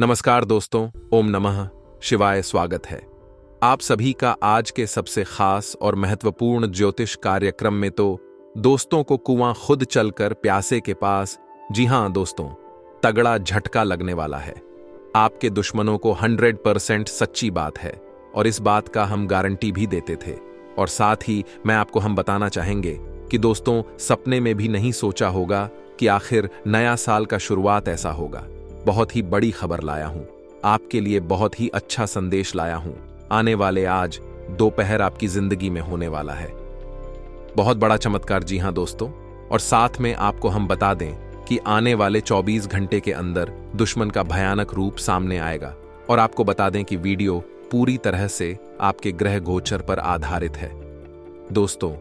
नमस्कार दोस्तों, ओम नमः शिवाय। स्वागत है आप सभी का आज के सबसे खास और महत्वपूर्ण ज्योतिष कार्यक्रम में। तो दोस्तों को कुआं खुद चलकर प्यासे के पास। जी हां दोस्तों, तगड़ा झटका लगने वाला है। आपके दुश्मनों को 100% सच्ची बात है और इस बात का हम गारंटी भी देते थे। और साथ ही मैं आपको हम बताना चाहेंगे कि दोस्तों, सपने में भी नहीं सोचा होगा कि आखिर नया साल का शुरुआत ऐसा होगा। बहुत ही बड़ी खबर लाया हूं आपके लिए, बहुत ही अच्छा संदेश लाया हूं। आने वाले आज दोपहर आपकी जिंदगी में होने वाला है बहुत बड़ा चमत्कार। जी हां दोस्तों, और साथ में आपको हम बता दें कि आने वाले 24 घंटे के अंदर दुश्मन का भयानक रूप सामने आएगा। और आपको बता दें कि वीडियो पूरी तरह से आपके ग्रह गोचर पर आधारित है। दोस्तों,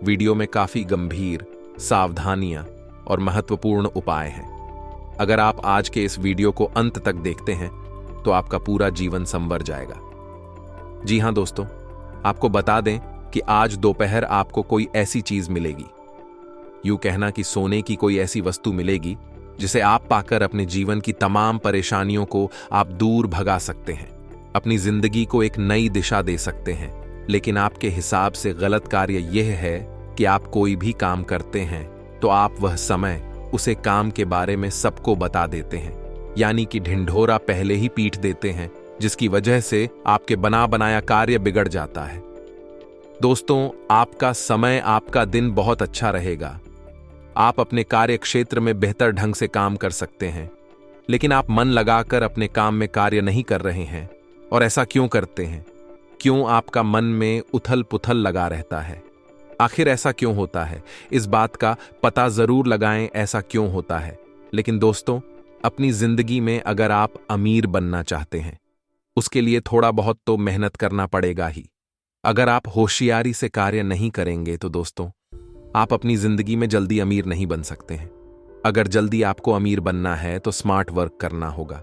वीडियो में काफी गंभीर सावधानियां और महत्वपूर्ण उपाय हैं। अगर आप आज के इस वीडियो को अंत तक देखते हैं तो आपका पूरा जीवन संवर जाएगा। जी हां दोस्तों, आपको बता दें कि आज दोपहर आपको कोई ऐसी चीज मिलेगी, यूं कहना कि सोने की कोई ऐसी वस्तु मिलेगी जिसे आप पाकर अपने जीवन की तमाम परेशानियों को आप दूर भगा सकते हैं, अपनी जिंदगी को एक नई दिशा दे सकते हैं। लेकिन आपके हिसाब से गलत कार्य यह है कि आप कोई भी काम करते हैं तो आप वह समय उसे काम के बारे में सबको बता देते हैं, यानी कि ढिंढोरा पहले ही पीट देते हैं, जिसकी वजह से आपके बना बनाया कार्य बिगड़ जाता है। दोस्तों, आपका समय, आपका दिन बहुत अच्छा रहेगा। आप अपने कार्य क्षेत्र में बेहतर ढंग से काम कर सकते हैं, लेकिन आप मन लगाकर अपने काम में कार्य नहीं कर रहे हैं। और ऐसा क्यों करते हैं? क्यों आपका मन में उथल पुथल लगा रहता है? आखिर ऐसा क्यों होता है? इस बात का पता जरूर लगाएं, ऐसा क्यों होता है। लेकिन दोस्तों, अपनी जिंदगी में अगर आप अमीर बनना चाहते हैं, उसके लिए थोड़ा बहुत तो मेहनत करना पड़ेगा ही। अगर आप होशियारी से कार्य नहीं करेंगे तो दोस्तों, आप अपनी जिंदगी में जल्दी अमीर नहीं बन सकते हैं। अगर जल्दी आपको अमीर बनना है तो स्मार्ट वर्क करना होगा,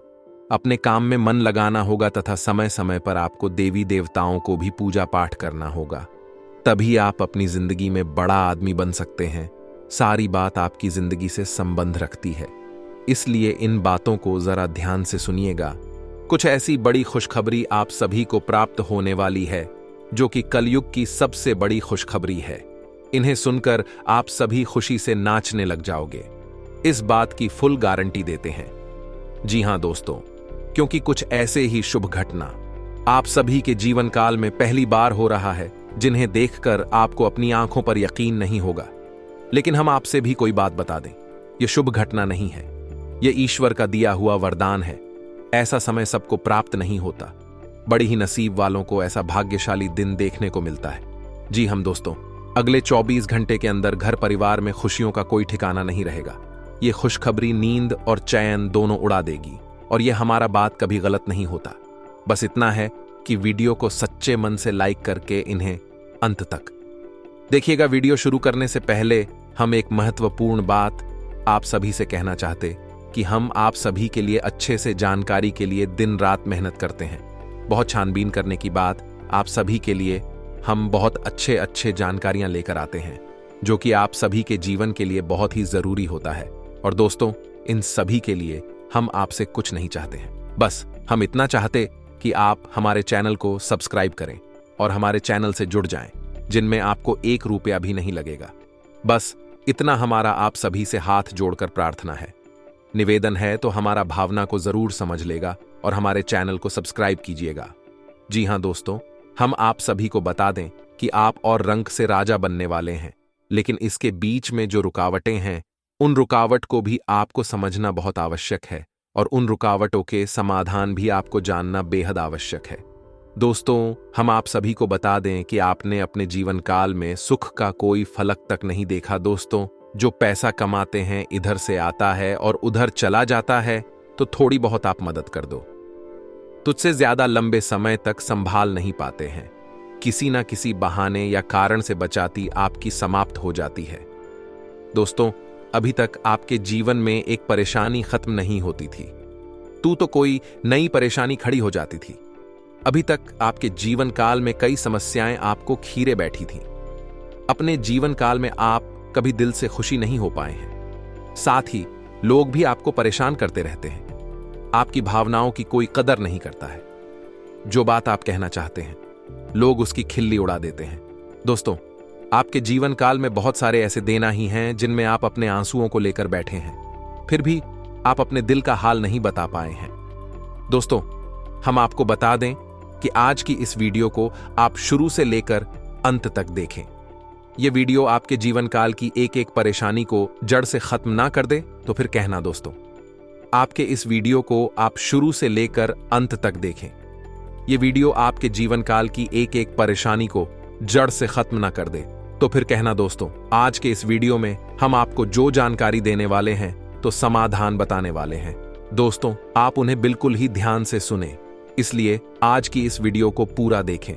अपने काम में मन लगाना होगा तथा समय समय पर आपको देवी देवताओं को भी पूजा पाठ करना होगा। तभी आप अपनी जिंदगी में बड़ा आदमी बन सकते हैं। सारी बात आपकी जिंदगी से संबंध रखती है, इसलिए इन बातों को जरा ध्यान से सुनिएगा। कुछ ऐसी बड़ी खुशखबरी आप सभी को प्राप्त होने वाली है जो कि कलयुग की सबसे बड़ी खुशखबरी है। इन्हें सुनकर आप सभी खुशी से नाचने लग जाओगे, इस बात की फुल गारंटी देते हैं। जी हां दोस्तों, क्योंकि कुछ ऐसे ही शुभ घटना आप सभी के जीवन काल में पहली बार हो रहा है, जिन्हें देखकर आपको अपनी आंखों पर यकीन नहीं होगा। लेकिन हम आपसे भी कोई बात बता दें, यह शुभ घटना नहीं है, यह ईश्वर का दिया हुआ वरदान है। ऐसा समय सबको प्राप्त नहीं होता, बड़ी ही नसीब वालों को ऐसा भाग्यशाली दिन देखने को मिलता है। जी हम दोस्तों, अगले 24 घंटे के अंदर घर परिवार में खुशियों का कोई ठिकाना नहीं रहेगा। यह खुशखबरी नींद और चैन दोनों उड़ा देगी। और यह हमारा बात कभी गलत नहीं होता। बस इतना है कि वीडियो को सच्चे मन से लाइक करके इन्हें अंत तक देखिएगा। वीडियो शुरू करने से पहले हम एक महत्वपूर्ण बात आप सभी से कहना चाहते कि हम आप सभी के लिए अच्छे से जानकारी के लिए दिन रात मेहनत करते हैं। बहुत छानबीन करने की बात, आप सभी के लिए हम बहुत अच्छे जानकारियां लेकर आते हैं, जो कि आप सभी के जीवन के लिए बहुत ही जरूरी होता है। और दोस्तों, इन सभी के लिए हम आपसे कुछ नहीं चाहते हैं, बस हम इतना चाहते कि आप हमारे चैनल को सब्सक्राइब करें और हमारे चैनल से जुड़ जाएं, जिनमें आपको 1 रुपया भी नहीं लगेगा। बस इतना हमारा आप सभी से हाथ जोड़कर प्रार्थना है, निवेदन है। तो हमारा भावना को जरूर समझ लेगा और हमारे चैनल को सब्सक्राइब कीजिएगा। जी हां दोस्तों, हम आप सभी को बता दें कि आप और रंक से राजा बनने वाले हैं, लेकिन इसके बीच में जो रुकावटें हैं, उन रुकावट को भी आपको समझना बहुत आवश्यक है और उन रुकावटों के समाधान भी आपको जानना बेहद आवश्यक है। दोस्तों, हम आप सभी को बता दें कि आपने अपने जीवन काल में सुख का कोई फलक तक नहीं देखा। दोस्तों, जो पैसा कमाते हैं इधर से आता है और उधर चला जाता है, तो थोड़ी बहुत आप मदद कर दो। तुझसे ज्यादा लंबे समय तक संभाल नहीं पाते हैं, किसी ना किसी बहाने या कारण से बचाती आपकी समाप्त हो जाती है। दोस्तों, अभी तक आपके जीवन में एक परेशानी खत्म नहीं होती थी, तो कोई नई परेशानी खड़ी हो जाती थी। अभी तक आपके जीवन काल में कई समस्याएं आपको खीरे बैठी थीं। अपने जीवन काल में आप कभी दिल से खुशी नहीं हो पाए हैं। साथ ही लोग भी आपको परेशान करते रहते हैं। आपकी भावनाओं की कोई कदर नहीं करता है। जो बात आप कहना चाहते हैं, लोग उसकी खिल्ली उड़ा देते हैं। दोस्तों, आपके जीवन काल में बहुत सारे ऐसे देना ही हैं जिनमें आप अपने आंसुओं को लेकर बैठे हैं, फिर भी आप अपने दिल का हाल नहीं बता पाए हैं। दोस्तों, हम आपको बता दें कि आज की इस वीडियो को आप शुरू से लेकर अंत तक देखें। यह वीडियो आपके जीवन काल की एक एक परेशानी को जड़ से खत्म ना कर दे तो फिर कहना। दोस्तों, आपके इस वीडियो को आप शुरू से लेकर अंत तक देखें। यह वीडियो आपके जीवन काल की एक एक परेशानी को जड़ से खत्म ना कर दे तो फिर कहना। दोस्तों, आज के इस वीडियो में हम आपको जो जानकारी देने वाले हैं तो समाधान बताने वाले हैं। दोस्तों, आप उन्हें बिल्कुल ही ध्यान से सुने, इसलिए आज की इस वीडियो को पूरा देखें,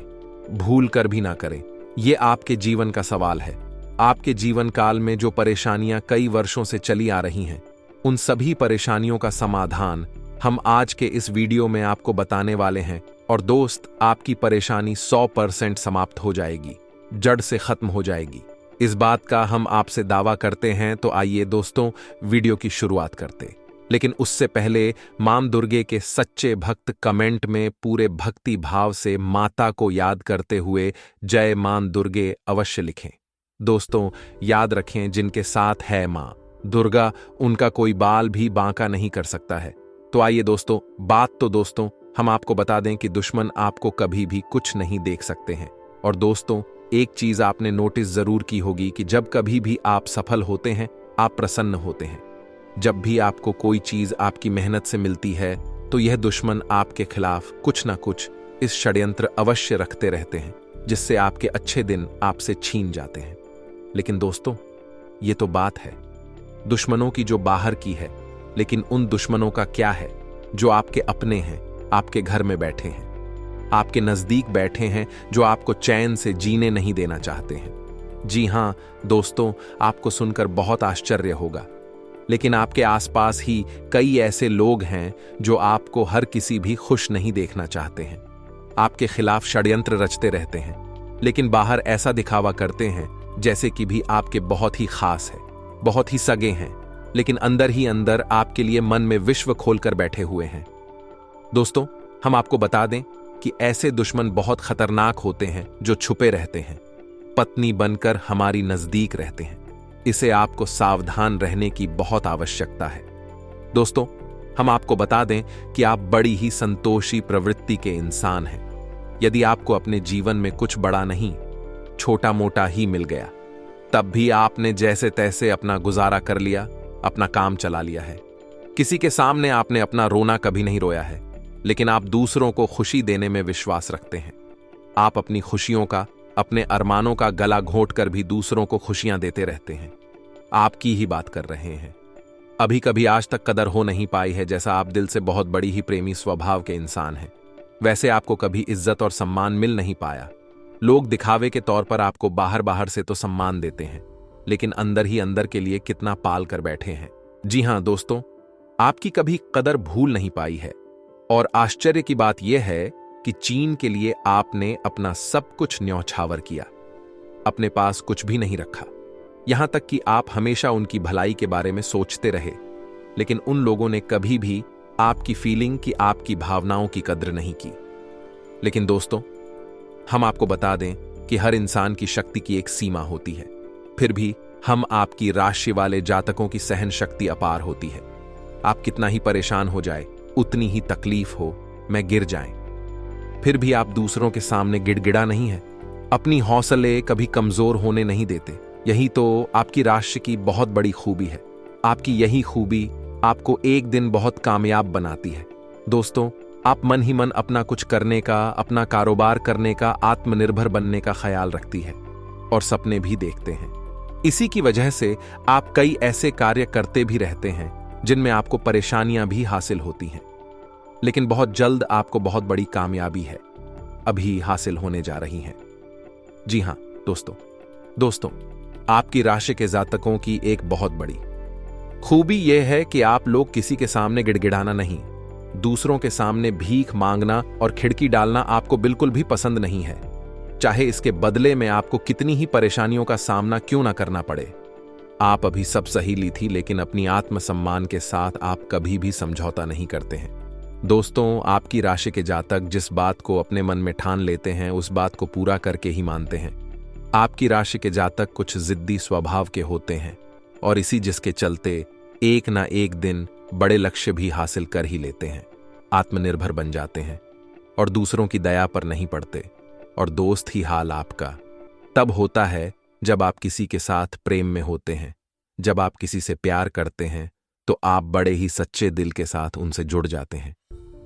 भूल कर भी ना करें। यह आपके जीवन का सवाल है। आपके जीवन काल में जो परेशानियां कई वर्षों से चली आ रही हैं, उन सभी परेशानियों का समाधान हम आज के इस वीडियो में आपको बताने वाले हैं। और दोस्त, आपकी परेशानी 100% समाप्त हो जाएगी, जड़ से खत्म हो जाएगी। इस बात का हम आपसे दावा करते हैं। तो आइए दोस्तों, वीडियो की शुरुआत करते। लेकिन उससे पहले मां दुर्गे के सच्चे भक्त कमेंट में पूरे भक्ति भाव से माता को याद करते हुए जय मां दुर्गे अवश्य लिखें। दोस्तों, याद रखें, जिनके साथ है मां दुर्गा, उनका कोई बाल भी बांका नहीं कर सकता है। तो आइए दोस्तों, दोस्तों हम आपको बता दें कि दुश्मन आपको कभी भी कुछ नहीं देख सकते हैं। और दोस्तों, एक चीज आपने नोटिस जरूर की होगी कि जब कभी भी आप सफल होते हैं, आप प्रसन्न होते हैं। जब भी आपको कोई चीज आपकी मेहनत से मिलती है, तो यह दुश्मन आपके खिलाफ कुछ ना कुछ इस षड्यंत्र अवश्य रखते रहते हैं, जिससे आपके अच्छे दिन आपसे छीन जाते हैं। लेकिन दोस्तों, ये तो बात है दुश्मनों की जो बाहर की है, लेकिन उन दुश्मनों का क्या है जो आपके अपने हैं, आपके घर में बैठे हैं, आपके नजदीक बैठे हैं, जो आपको चैन से जीने नहीं देना चाहते हैं। जी हां दोस्तों, आपको सुनकर बहुत आश्चर्य होगा, लेकिन आपके आसपास ही कई ऐसे लोग हैं जो आपको हर किसी भी खुश नहीं देखना चाहते हैं, आपके खिलाफ षड्यंत्र रचते रहते हैं, लेकिन बाहर ऐसा दिखावा करते हैं जैसे कि भी आपके बहुत ही खास है, बहुत ही सगे हैं, लेकिन अंदर ही अंदर आपके लिए मन में विश्व खोलकर बैठे हुए हैं। दोस्तों, हम आपको बता दें कि ऐसे दुश्मन बहुत खतरनाक होते हैं जो छुपे रहते हैं, पत्नी बनकर हमारी नजदीक रहते हैं। इसे आपको सावधान रहने की बहुत आवश्यकता है। दोस्तों, हम आपको बता दें कि आप बड़ी ही संतोषी प्रवृत्ति के इंसान हैं। यदि आपको अपने जीवन में कुछ बड़ा नहीं, छोटा मोटा ही मिल गया, तब भी आपने जैसे तैसे अपना गुजारा कर लिया, अपना काम चला लिया है। किसी के सामने आपने अपना रोना कभी नहीं रोया है, लेकिन आप दूसरों को खुशी देने में विश्वास रखते हैं। आप अपनी खुशियों का, अपने अरमानों का गला घोंट कर भी दूसरों को खुशियां देते रहते हैं। आपकी ही बात कर रहे हैं। अभी कभी आज तक कदर हो नहीं पाई है, जैसा आप दिल से बहुत बड़ी ही प्रेमी स्वभाव के इंसान हैं, वैसे आपको कभी इज्जत और सम्मान मिल नहीं पाया। लोग दिखावे के तौर पर आपको बाहर बाहर से तो सम्मान देते हैं, लेकिन अंदर ही अंदर के लिए कितना पाल कर बैठे हैं। जी हां दोस्तों, आपकी कभी कदर भूल नहीं पाई है। और आश्चर्य की बात यह है कि चीन के लिए आपने अपना सब कुछ न्यौछावर किया, अपने पास कुछ भी नहीं रखा। यहां तक कि आप हमेशा उनकी भलाई के बारे में सोचते रहे, लेकिन उन लोगों ने कभी भी आपकी फीलिंग की, आपकी भावनाओं की कद्र नहीं की। लेकिन दोस्तों, हम आपको बता दें कि हर इंसान की शक्ति की एक सीमा होती है, फिर भी हम आपकी राशि वाले जातकों की सहन शक्ति अपार होती है। आप कितना ही परेशान हो जाए, उतनी ही तकलीफ हो, मैं गिर जाएं, फिर भी आप दूसरों के सामने गिड़गिड़ा नहीं है, अपनी हौसले कभी कमजोर होने नहीं देते। यही तो आपकी राशि की बहुत बड़ी खूबी है। आपकी यही खूबी आपको एक दिन बहुत कामयाब बनाती है। दोस्तों, आप मन ही मन अपना कुछ करने का, अपना कारोबार करने का, आत्मनिर्भर बनने का ख्याल रखती है और सपने भी देखते हैं। इसी की वजह से आप कई ऐसे कार्य करते भी रहते हैं जिनमें आपको परेशानियां भी हासिल होती हैं, लेकिन बहुत जल्द आपको बहुत बड़ी कामयाबी है अभी हासिल होने जा रही है। जी हां दोस्तों, आपकी राशि के जातकों की एक बहुत बड़ी खूबी यह है कि आप लोग किसी के सामने गिड़गिड़ाना नहीं, दूसरों के सामने भीख मांगना और खिड़की डालना आपको बिल्कुल भी पसंद नहीं है, चाहे इसके बदले में आपको कितनी ही परेशानियों का सामना क्यों ना करना पड़े। आप अभी सब सही ली थी, लेकिन अपनी आत्मसम्मान के साथ आप कभी भी समझौता नहीं करते हैं। दोस्तों, आपकी राशि के जातक जिस बात को अपने मन में ठान लेते हैं उस बात को पूरा करके ही मानते हैं। आपकी राशि के जातक कुछ जिद्दी स्वभाव के होते हैं और इसी जिसके चलते एक ना एक दिन बड़े लक्ष्य भी हासिल कर ही लेते हैं, आत्मनिर्भर बन जाते हैं और दूसरों की दया पर नहीं पड़ते। और दोस्त ही हाल आपका तब होता है जब आप किसी के साथ प्रेम में होते हैं, जब आप किसी से प्यार करते हैं तो आप बड़े ही सच्चे दिल के साथ उनसे जुड़ जाते हैं।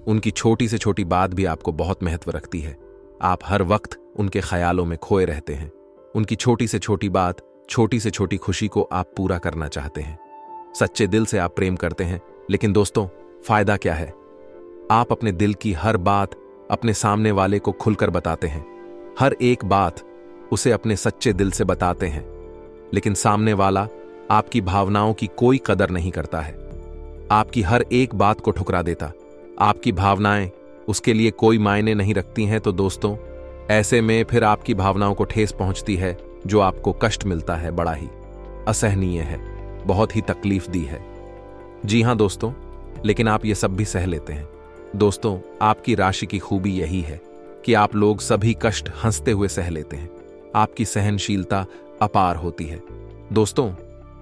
उनकी छोटी से छोटी बात भी आपको बहुत महत्व रखती है। आप हर वक्त उनके ख्यालों में खोए रहते हैं। उनकी छोटी से छोटी बात, छोटी से छोटी खुशी को आप पूरा करना चाहते हैं। सच्चे दिल से आप प्रेम करते हैं। लेकिन दोस्तों, फायदा क्या है? आप अपने दिल की हर बात अपने सामने वाले को खुलकर बताते हैं। हर एक बात उसे अपने सच्चे दिल से बताते हैं, लेकिन सामने वाला आपकी भावनाओं की कोई कदर नहीं करता है। आपकी हर एक बात को ठुकरा देता। आपकी भावनाएं उसके लिए कोई मायने नहीं रखती हैं। तो दोस्तों, ऐसे में फिर आपकी भावनाओं को ठेस पहुंचती है। जो आपको कष्ट मिलता है बड़ा ही असहनीय है, बहुत ही तकलीफ दी है। जी हां दोस्तों, लेकिन आप ये सब भी सह लेते हैं। दोस्तों, आपकी राशि की खूबी यही है कि आप लोग सभी कष्ट हंसते हुए सह लेते हैं। आपकी सहनशीलता अपार होती है। दोस्तों,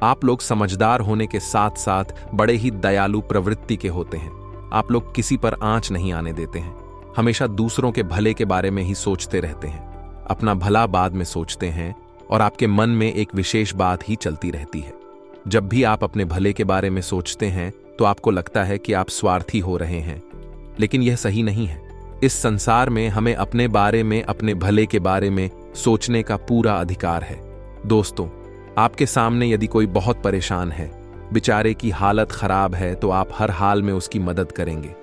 आप लोग समझदार होने के साथ साथ बड़े ही दयालु प्रवृत्ति के होते हैं। आप लोग किसी पर आंच नहीं आने देते हैं। हमेशा दूसरों के भले के बारे में ही सोचते रहते हैं। अपना भला बाद में सोचते हैं और आपके मन में एक विशेष बात ही चलती रहती है। जब भी आप अपने भले के बारे में सोचते हैं तो आपको लगता है कि आप स्वार्थी हो रहे हैं, लेकिन यह सही नहीं है। इस संसार में हमें अपने बारे में, अपने भले के बारे में सोचने का पूरा अधिकार है। दोस्तों, आपके सामने यदि कोई बहुत परेशान है, बेचारे की हालत खराब है, तो आप हर हाल में उसकी मदद करेंगे।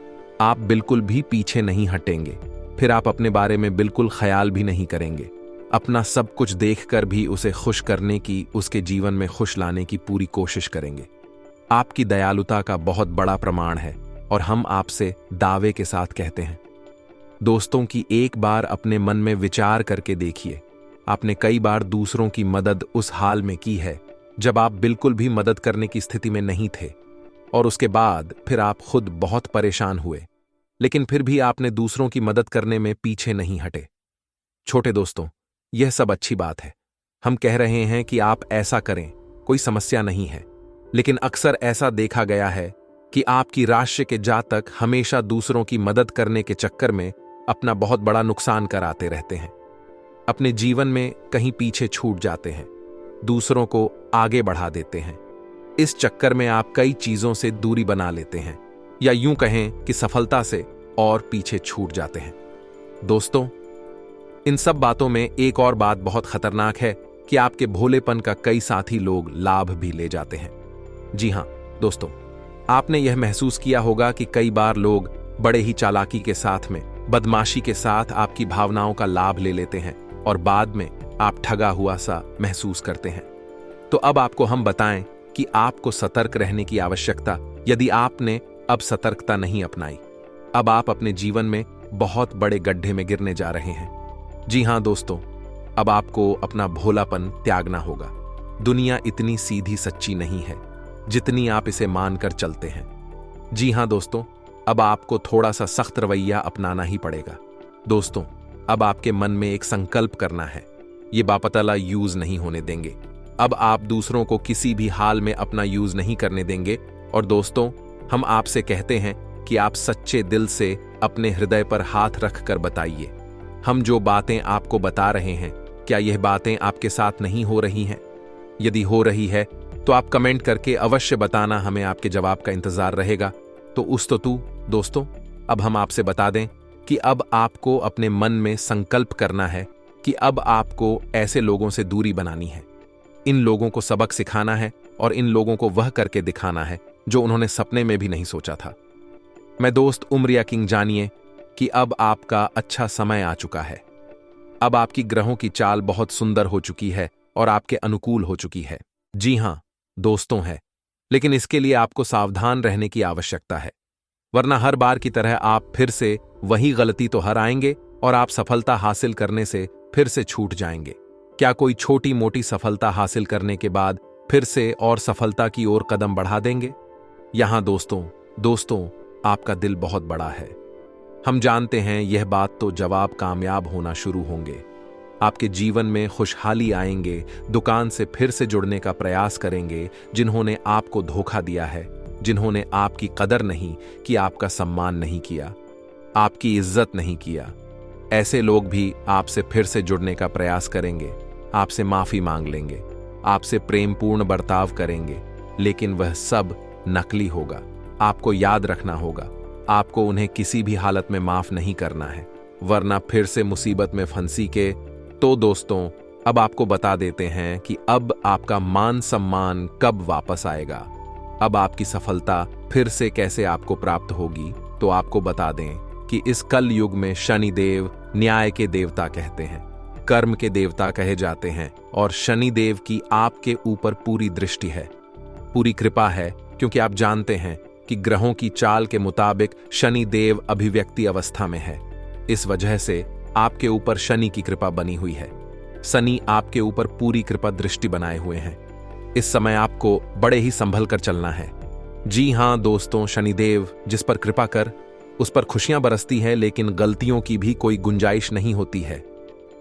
आप बिल्कुल भी पीछे नहीं हटेंगे। फिर आप अपने बारे में बिल्कुल ख्याल भी नहीं करेंगे। अपना सब कुछ देखकर भी उसे खुश करने की, उसके जीवन में खुश लाने की पूरी कोशिश करेंगे। आपकी दयालुता का बहुत बड़ा प्रमाण है और हम आपसे दावे के साथ कहते हैं। दोस्तों की एक बार अपने मन में विचार करके देखिए, आपने कई बार दूसरों की मदद उस हाल में की है जब आप बिल्कुल भी मदद करने की स्थिति में नहीं थे, और उसके बाद फिर आप खुद बहुत परेशान हुए, लेकिन फिर भी आपने दूसरों की मदद करने में पीछे नहीं हटे। छोटे दोस्तों, यह सब अच्छी बात है। हम कह रहे हैं कि आप ऐसा करें, कोई समस्या नहीं है। लेकिन अक्सर ऐसा देखा गया है कि आपकी राशि के जातक हमेशा दूसरों की मदद करने के चक्कर में अपना बहुत बड़ा नुकसान कराते रहते हैं। अपने जीवन में कहीं पीछे छूट जाते हैं, दूसरों को आगे बढ़ा देते हैं। इस चक्कर में आप कई चीजों से दूरी बना लेते हैं, या यूं कहें कि सफलता से और पीछे छूट जाते हैं। दोस्तों, इन सब बातों में एक और बात बहुत खतरनाक है कि आपके भोलेपन का कई साथी लोग लाभ भी ले जाते हैं। जी हां दोस्तों, आपने यह महसूस किया होगा कि कई बार लोग बड़े ही चालाकी के साथ में, बदमाशी के साथ आपकी भावनाओं का लाभ ले लेते हैं और बाद में आप ठगा हुआ सा महसूस करते हैं। तो अब आपको हम बताएं कि आपको सतर्क रहने की आवश्यकता, यदि आपने अब सतर्कता नहीं अपनाई, अब आप अपने जीवन में बहुत बड़े गड्ढे में गिरने जा रहे हैं। जी हां दोस्तों, अब आपको अपना भोलापन त्यागना होगा। दुनिया इतनी सीधी सच्ची नहीं है जितनी आप इसे मानकर चलते हैं। जी हां दोस्तों, अब आपको थोड़ा सा सख्त रवैया अपनाना ही पड़ेगा। दोस्तों, अब आपके मन में एक संकल्प करना है, ये बापतला यूज नहीं होने देंगे। अब आप दूसरों को किसी भी हाल में अपना यूज नहीं करने देंगे। और दोस्तों, हम आपसे कहते हैं कि आप सच्चे दिल से अपने हृदय पर हाथ रखकर बताइए, हम जो बातें आपको बता रहे हैं, क्या यह बातें आपके साथ नहीं हो रही हैं? यदि हो रही है तो आप कमेंट करके अवश्य बताना, हमें आपके जवाब का इंतजार रहेगा। तो उस तो तू दोस्तों, अब हम आपसे बता दें कि अब आपको अपने मन में संकल्प करना है कि अब आपको ऐसे लोगों से दूरी बनानी है। इन लोगों को सबक सिखाना है और इन लोगों को वह करके दिखाना है जो उन्होंने सपने में भी नहीं सोचा था। मैं दोस्त उमरिया किंग, जानिए कि अब आपका अच्छा समय आ चुका है। अब आपकी ग्रहों की चाल बहुत सुंदर हो चुकी है और आपके अनुकूल हो चुकी है। जी हां दोस्तों है, लेकिन इसके लिए आपको सावधान रहने की आवश्यकता है, वरना हर बार की तरह आप फिर से वही गलती तो हर आएंगे और आप सफलता हासिल करने से फिर से छूट जाएंगे। क्या कोई छोटी मोटी सफलता हासिल करने के बाद फिर से और सफलता की ओर कदम बढ़ा देंगे? यहां दोस्तों आपका दिल बहुत बड़ा है। हम जानते हैं यह बात तो जब आप कामयाब होना शुरू होंगे, आपके जीवन में खुशहाली आएंगे, दुकान से फिर से जुड़ने का प्रयास करेंगे, जिन्होंने आपको धोखा दिया है, जिन्होंने आपकी कदर नहीं की, आपका सम्मान नहीं किया, आपकी इज्जत नहीं किया, ऐसे लोग भी आपसे फिर से जुड़ने का प्रयास करेंगे, आपसे माफी मांग लेंगे, आपसे प्रेमपूर्ण बर्ताव करेंगे, लेकिन वह सब नकली होगा। आपको याद रखना होगा, आपको उन्हें किसी भी हालत में माफ नहीं करना है, वरना फिर से मुसीबत में फंसी के। तो दोस्तों, अब आपको बता देते हैं कि अब आपका मान सम्मान कब वापस आएगा, अब आपकी सफलता फिर से कैसे आपको प्राप्त होगी। तो आपको बता दें कि इस कल युग में शनिदेव न्याय के देवता कहते हैं, कर्म के देवता कहे जाते हैं, और शनिदेव की आपके ऊपर पूरी दृष्टि है, पूरी कृपा है, क्योंकि आप जानते हैं कि ग्रहों की चाल के मुताबिक शनिदेव अभिव्यक्ति अवस्था में है। इस वजह से आपके ऊपर शनि की कृपा बनी हुई है। शनि आपके ऊपर पूरी कृपा दृष्टि बनाए हुए हैं। इस समय आपको बड़े ही संभल कर चलना है। जी हां दोस्तों, शनिदेव जिस पर कृपा कर उस पर खुशियां बरसती है, लेकिन गलतियों की भी कोई गुंजाइश नहीं होती है।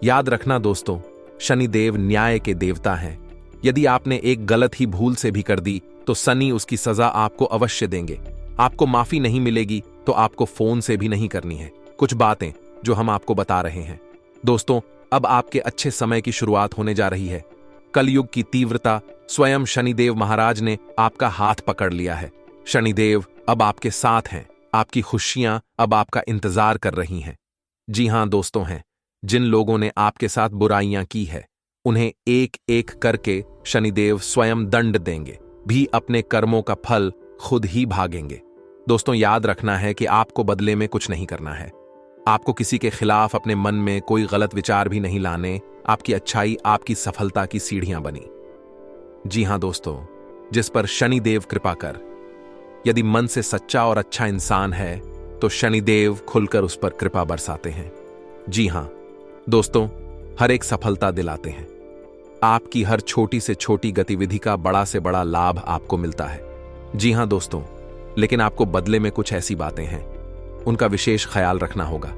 याद रखना दोस्तों, शनिदेव न्याय के देवता हैं। यदि आपने एक गलत ही भूल से भी कर दी तो शनि उसकी सजा आपको अवश्य देंगे। आपको माफी नहीं मिलेगी तो आपको फोन से भी नहीं करनी है। कुछ बातें जो हम आपको बता रहे हैं दोस्तों, अब आपके अच्छे समय की शुरुआत होने जा रही है। कलयुग की तीव्रता स्वयं शनिदेव महाराज ने आपका हाथ पकड़ लिया है। शनिदेव अब आपके साथ हैं, आपकी खुशियां अब आपका इंतजार कर रही हैं। जी हां दोस्तों, हैं जिन लोगों ने आपके साथ बुराइयां की है, उन्हें एक एक करके शनिदेव स्वयं दंड देंगे, भी अपने कर्मों का फल खुद ही भागेंगे। दोस्तों, याद रखना है कि आपको बदले में कुछ नहीं करना है। आपको किसी के खिलाफ अपने मन में कोई गलत विचार भी नहीं लाने। आपकी अच्छाई आपकी सफलता की सीढ़ियां बनी। जी हां दोस्तों, जिस पर शनिदेव कृपा कर, यदि मन से सच्चा और अच्छा इंसान है तो शनिदेव खुलकर उस पर कृपा बरसाते हैं। जी हां दोस्तों, हर एक सफलता दिलाते हैं। आपकी हर छोटी से छोटी गतिविधि का बड़ा से बड़ा लाभ आपको मिलता है। जी हां दोस्तों, लेकिन आपको बदले में कुछ ऐसी बातें हैं, उनका विशेष ख्याल रखना होगा।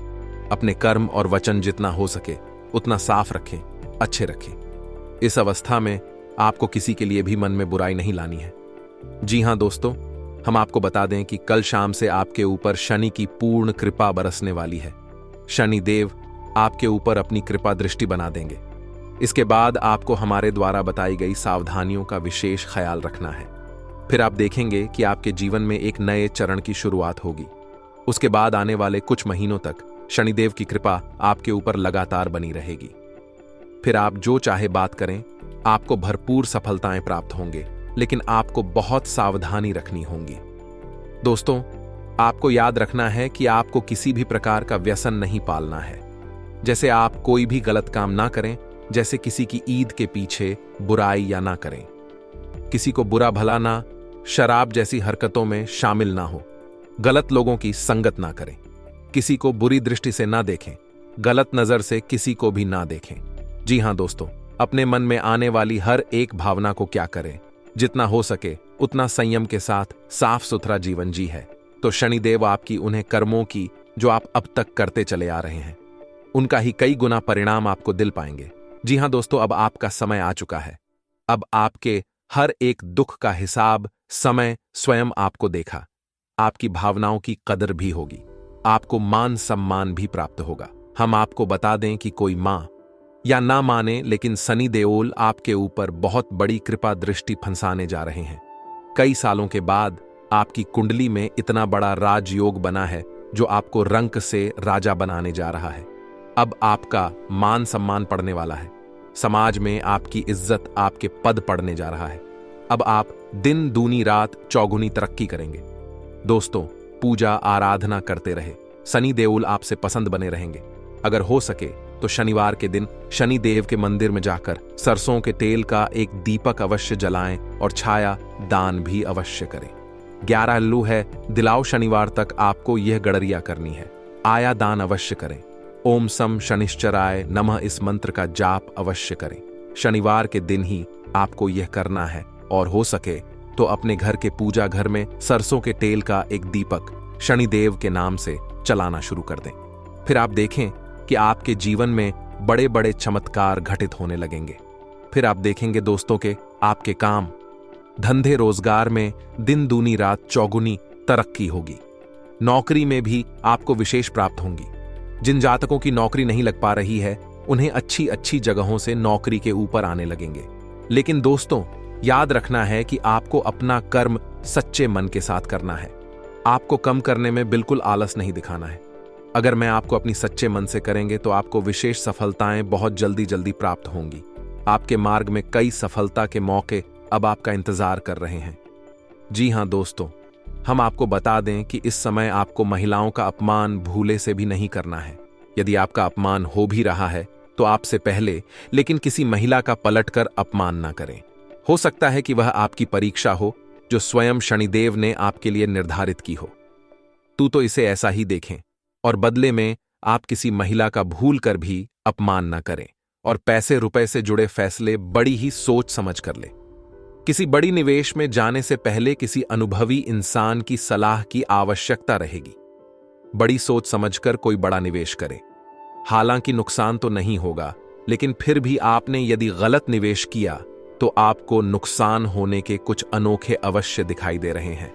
अपने कर्म और वचन जितना हो सके उतना साफ रखें, अच्छे रखें। इस अवस्था में आपको किसी के लिए भी मन में बुराई नहीं लानी है। जी हां दोस्तों, हम आपको बता दें कि कल शाम से आपके ऊपर शनि की पूर्ण कृपा बरसने वाली है। शनिदेव आपके ऊपर अपनी कृपा दृष्टि बना देंगे। इसके बाद आपको हमारे द्वारा बताई गई सावधानियों का विशेष ख्याल रखना है। फिर आप देखेंगे कि आपके जीवन में एक नए चरण की शुरुआत होगी। उसके बाद आने वाले कुछ महीनों तक शनिदेव की कृपा आपके ऊपर लगातार बनी रहेगी। फिर आप जो चाहे बात करें, आपको भरपूर सफलताएं प्राप्त होंगे, लेकिन आपको बहुत सावधानी रखनी होगी। दोस्तों, आपको याद रखना है कि आपको किसी भी प्रकार का व्यसन नहीं पालना है। जैसे आप कोई भी गलत काम ना करें, जैसे किसी की ईद के पीछे बुराई या ना करें, किसी को बुरा भला ना, शराब जैसी हरकतों में शामिल ना हो, गलत लोगों की संगत ना करें, किसी को बुरी दृष्टि से ना देखें, गलत नजर से किसी को भी ना देखें। जी हां दोस्तों, अपने मन में आने वाली हर एक भावना को क्या करें, जितना हो सके उतना संयम के साथ साफ सुथरा जीवन जी है तो शनिदेव आपकी उन्हें कर्मों की जो आप अब तक करते चले आ रहे हैं, उनका ही कई गुना परिणाम आपको दिल पाएंगे। जी हां दोस्तों, अब आपका समय आ चुका है। अब आपके हर एक दुख का हिसाब समय स्वयं आपको देखा। आपकी भावनाओं की कदर भी होगी, आपको मान सम्मान भी प्राप्त होगा। हम आपको बता दें कि कोई मां या ना माने, लेकिन शनि देओल आपके ऊपर बहुत बड़ी कृपा दृष्टि फंसाने जा रहे हैं। कई सालों के बाद आपकी कुंडली में इतना बड़ा राजयोग बना है जो आपको रंक से राजा बनाने जा रहा है। अब आपका मान सम्मान पड़ने वाला है, समाज में आपकी इज्जत, आपके पद पड़ने जा रहा है। अब आप दिन दूनी रात चौगुनी तरक्की करेंगे। दोस्तों, पूजा आराधना करते रहे, शनि देओल आपसे पसंद बने रहेंगे। अगर हो सके तो शनिवार के दिन शनि देव के मंदिर में जाकर सरसों के तेल का एक दीपक अवश्य जलाएं और छाया दान भी अवश्य करें। 11 अल्लू है, दिलाओ शनिवार तक आपको यह गड़रिया करनी है। आया दान अवश्य करें। ओम सम शनिश्चराय नमः इस मंत्र का जाप अवश्य करें। शनिवार के दिन ही आपको यह करना है, और हो सके तो अपने घर के पूजा घर में सरसों के तेल का एक दीपक शनिदेव के नाम से चलाना शुरू कर दें। फिर आप देखें कि आपके जीवन में बड़े बड़े चमत्कार घटित होने लगेंगे। फिर आप देखेंगे दोस्तों के आपके काम, धंधे रोजगार में दिन दूनी रात चौगुनी तरक्की होगी। नौकरी में भी आपको विशेष प्राप्त होंगी। जिन जातकों की नौकरी नहीं लग पा रही है उन्हें अच्छी अच्छी जगहों से नौकरी के ऊपर आने लगेंगे। लेकिन दोस्तों याद रखना है कि आपको अपना कर्म सच्चे मन के साथ करना है। आपको कम करने में बिल्कुल आलस नहीं दिखाना है। अगर मैं आपको अपनी सच्चे मन से करेंगे तो आपको विशेष सफलताएं बहुत जल्दी जल्दी प्राप्त होंगी। आपके मार्ग में कई सफलता के मौके अब आपका इंतजार कर रहे हैं। जी हां दोस्तों, हम आपको बता दें कि इस समय आपको महिलाओं का अपमान भूले से भी नहीं करना है। यदि आपका अपमान हो भी रहा है तो आपसे पहले लेकिन किसी महिला का पलटकर अपमान ना करें। हो सकता है कि वह आपकी परीक्षा हो जो स्वयं शनिदेव ने आपके लिए निर्धारित की हो। तो इसे ऐसा ही देखें और बदले में आप किसी महिला का भूल कर भी अपमान न करें और पैसे रुपए से जुड़े फैसले बड़ी ही सोच समझ कर ले। किसी बड़ी निवेश में जाने से पहले किसी अनुभवी इंसान की सलाह की आवश्यकता रहेगी। बड़ी सोच समझकर कोई बड़ा निवेश करें। हालांकि नुकसान तो नहीं होगा, लेकिन फिर भी आपने यदि गलत निवेश किया तो आपको नुकसान होने के कुछ अनोखे अवश्य दिखाई दे रहे हैं।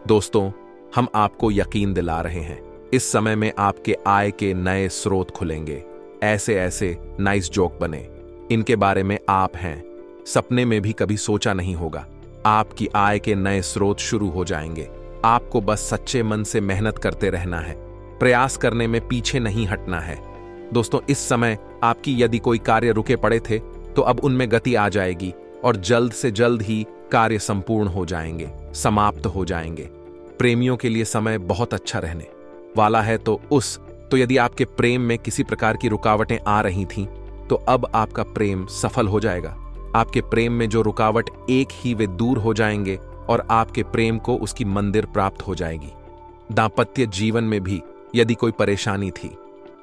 दोस्तों, हम आपको यकीन दिला रहे हैं, इस समय में आपके आय के नए स्रोत खुलेंगे। ऐसे ऐसे नाइस जोक बने, इनके बारे में आप हैं सपने में भी कभी सोचा नहीं होगा। आपकी आय के नए स्रोत शुरू हो जाएंगे। आपको बस सच्चे मन से मेहनत करते रहना है, प्रयास करने में पीछे नहीं हटना है। दोस्तों, इस समय आपकी यदि कोई कार्य रुके पड़े थे तो अब उनमें गति आ जाएगी और जल्द से जल्द ही कार्य संपूर्ण हो जाएंगे, समाप्त हो जाएंगे। प्रेमियों के लिए समय बहुत अच्छा रहने वाला है। तो यदि आपके प्रेम में किसी प्रकार की रुकावटें आ रही थीं तो अब आपका प्रेम सफल हो जाएगा। आपके प्रेम में जो रुकावट एक ही वे दूर हो जाएंगे और आपके प्रेम को उसकी मंदिर प्राप्त हो जाएगी। दांपत्य जीवन में भी यदि कोई परेशानी थी,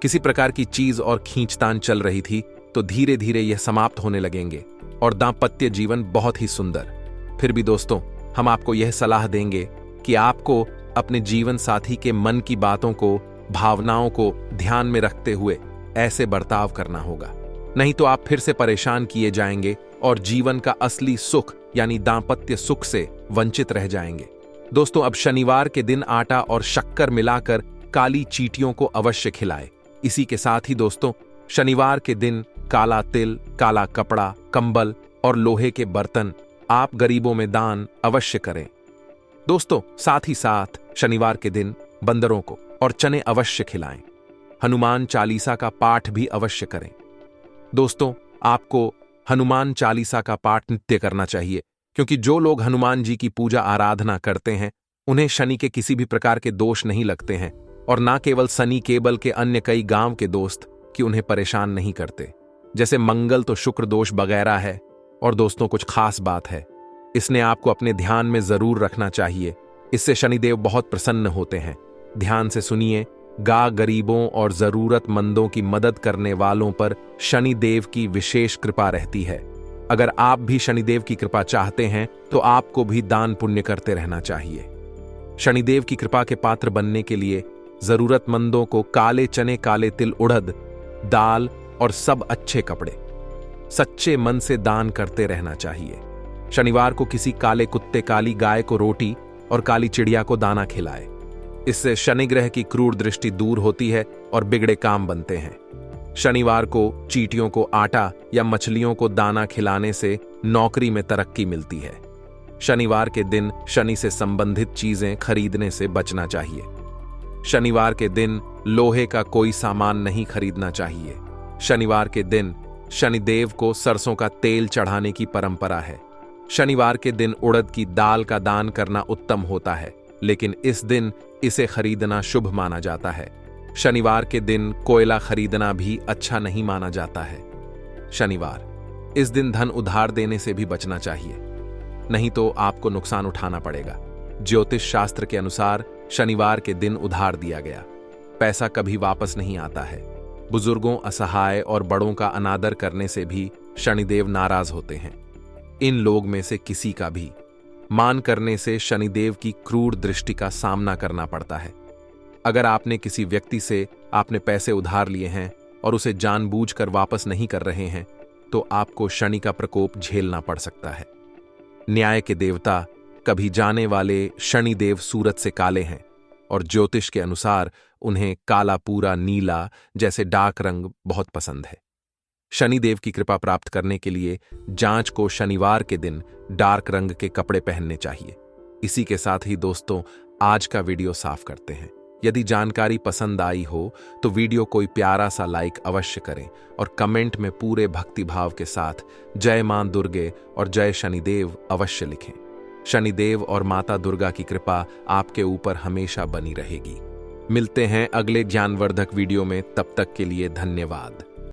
किसी प्रकार की चीज और खींचतान चल रही थी तो धीरे धीरे यह समाप्त होने लगेंगे और दांपत्य जीवन बहुत ही सुंदर। फिर भी दोस्तों, हम आपको यह सलाह देंगे कि आपको अपने जीवन साथी के मन की बातों को, भावनाओं को ध्यान में रखते हुए ऐसे बर्ताव करना होगा, नहीं तो आप फिर से परेशान किए जाएंगे और जीवन का असली सुख यानी दांपत्य सुख से वंचित रह जाएंगे। दोस्तों, अब शनिवार के दिन आटा और शक्कर मिलाकर काली चींटियों को अवश्य खिलाएं। इसी के साथ ही दोस्तों, शनिवार के दिन काला तिल, काला कपड़ा, कंबल और लोहे के बर्तन आप गरीबों में दान अवश्य करें। दोस्तों, साथ ही साथ शनिवार के दिन बंदरों को और चने अवश्य खिलाएं। हनुमान चालीसा का पाठ भी अवश्य करें। दोस्तों, आपको हनुमान चालीसा का पाठ नित्य करना चाहिए, क्योंकि जो लोग हनुमान जी की पूजा आराधना करते हैं उन्हें शनि के किसी भी प्रकार के दोष नहीं लगते हैं, और ना केवल शनि केबल के अन्य कई गांव के दोस्त कि उन्हें परेशान नहीं करते। जैसे मंगल तो शुक्र दोष वगैरह है। और दोस्तों, कुछ खास बात है, इसने आपको अपने ध्यान में जरूर रखना चाहिए। इससे शनिदेव बहुत प्रसन्न होते हैं। ध्यान से सुनिए, गरीबों और जरूरतमंदों की मदद करने वालों पर शनिदेव की विशेष कृपा रहती है। अगर आप भी शनिदेव की कृपा चाहते हैं तो आपको भी दान पुण्य करते रहना चाहिए। शनिदेव की कृपा के पात्र बनने के लिए जरूरतमंदों को काले चने, काले तिल, उड़द दाल और सब अच्छे कपड़े सच्चे मन से दान करते रहना चाहिए। शनिवार को किसी काले कुत्ते, काली गाय को रोटी और काली चिड़िया को दाना खिलाए। इससे शनि ग्रह की क्रूर दृष्टि दूर होती है और बिगड़े काम बनते हैं। शनिवार को चींटियों को आटा या मछलियों को दाना खिलाने से नौकरी में तरक्की मिलती है। शनिवार के दिन शनि से संबंधित चीजें खरीदने से बचना चाहिए। शनिवार के दिन लोहे का कोई सामान नहीं खरीदना चाहिए। शनिवार के दिन शनिदेव को सरसों का तेल चढ़ाने की परंपरा है। शनिवार के दिन उड़द की दाल का दान करना उत्तम होता है, लेकिन इस दिन इसे खरीदना शुभ माना जाता है। शनिवार के दिन कोयला खरीदना भी अच्छा नहीं माना जाता है। शनिवार, इस दिन धन उधार देने से भी बचना चाहिए, नहीं तो आपको नुकसान उठाना पड़ेगा। ज्योतिष शास्त्र के अनुसार शनिवार के दिन उधार दिया गया पैसा कभी वापस नहीं आता है। बुजुर्गों, असहाय और बड़ों का अनादर करने से भी शनिदेव नाराज होते हैं। इन लोग में से किसी का भी मान करने से शनिदेव की क्रूर दृष्टि का सामना करना पड़ता है। अगर आपने किसी व्यक्ति से आपने पैसे उधार लिए हैं और उसे जानबूझकर वापस नहीं कर रहे हैं, तो आपको शनि का प्रकोप झेलना पड़ सकता है। न्याय के देवता कभी जाने वाले शनिदेव सूरज से काले हैं और ज्योतिष के अनुसार उन्हें काला, पूरा नीला जैसे डार्क रंग बहुत पसंद है। शनिदेव की कृपा प्राप्त करने के लिए जांच को शनिवार के दिन डार्क रंग के कपड़े पहनने चाहिए। इसी के साथ ही दोस्तों, आज का वीडियो साफ करते हैं। यदि जानकारी पसंद आई हो तो वीडियो कोई प्यारा सा लाइक अवश्य करें और कमेंट में पूरे भक्तिभाव के साथ जय मां दुर्गे और जय शनिदेव अवश्य लिखें। शनिदेव और माता दुर्गा की कृपा आपके ऊपर हमेशा बनी रहेगी। मिलते हैं अगले ज्ञानवर्धक वीडियो में, तब तक के लिए धन्यवाद।